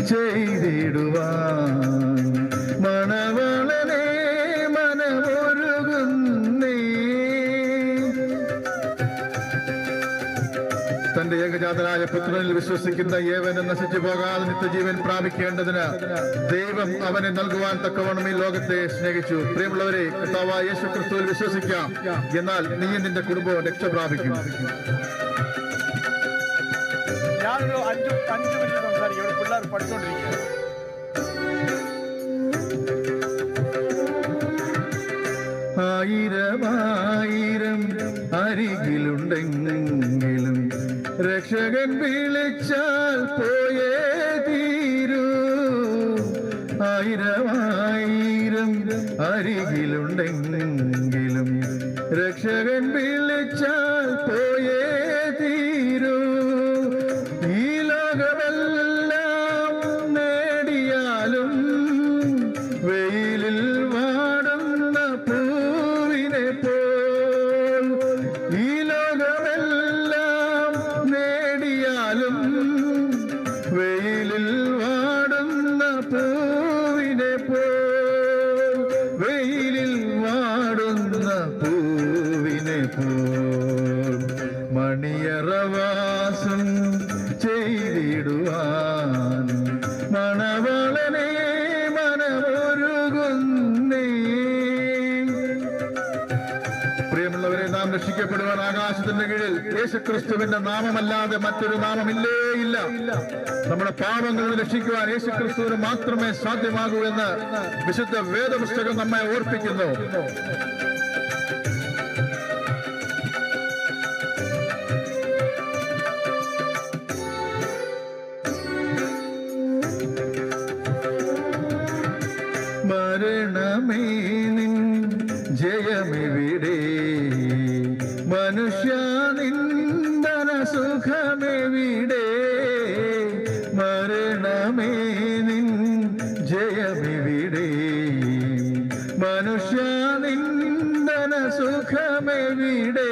ചെയ്തിടുവാൻ മണവാളനെ മനമൊരുകുന്നേ. തന്റെ ഏകജാതനായ പുത്രനിൽ വിശ്വസിക്കുന്ന ഏവനും നശിച്ചു പോകാതെ നിത്യജീവൻ പ്രാപിക്കേണ്ടതിന് ദൈവം അവനെ നൽകുവാൻ തക്കവണ്ണം ഈ ലോകത്തെ സ്നേഹിച്ചു. പ്രിയമുള്ളവരെ, കർത്താവായ യേശു ക്രിസ്തുവിൽ വിശ്വസിക്കാം, എന്നാൽ നീയും നിന്റെ കുടുംബവും രക്ഷ പ്രാപിക്കും. ഞാനൊരു 5 മിനിറ്റ് സംസാരിക്കും. ഇവിടെ പിള്ളേർ പഠിച്ചുകൊണ്ടിരിക്കുക. ആയിരം അരികിലുണ്ടെങ്കിലും രക്ഷകൻ വിളിച്ചാൽ പോയേ തീരൂ. 1000 അരികിലുണ്ടെങ്കിലും രക്ഷകൻ വിളിച്ചാൽ പോയേ തീരൂ. ഈ ലോകമെല്ലാം നേടിയാലും വെയിലിൽ വാടുന്ന പൂവിനെ പോൽ, ഈ ലോകമെല്ലാം നേടിയാലും വെയിലിൽ വാടുന്ന പൂവിനെ പോൽ, വെയിലിൽ വാടുന്ന പൂവിനെ പോൽ മണിയറവാസം ചെയ്തിടുവാൻ മണവാളനെ മനമൊരുകുന്നേ. പ്രിയമുള്ളവരെ, നാം രക്ഷിക്കപ്പെടുവാൻ ആകാശത്തിന്റെ കീഴിൽ യേശുക്രിസ്തുവിന്റെ നാമമല്ലാതെ മറ്റൊരു നാമമില്ലേ ഇല്ല. നമ്മുടെ പാപങ്ങളിൽ നിന്ന് രക്ഷിക്കുവാൻ യേശുക്രിസ്തുവിന് മാത്രമേ സാധ്യമാകൂ എന്ന് വിശുദ്ധ വേദപുസ്തകം നമ്മെ ഓർപ്പിക്കുന്നു. മരണമേ നിൻ ജയമെവിടെ, മനുഷ്യ നിന്ദന സുഖമെവിടെ. മരണമേ നിൻ ജയമെവിടെ, മനുഷ്യ നിന്ദന സുഖമെവിടെ.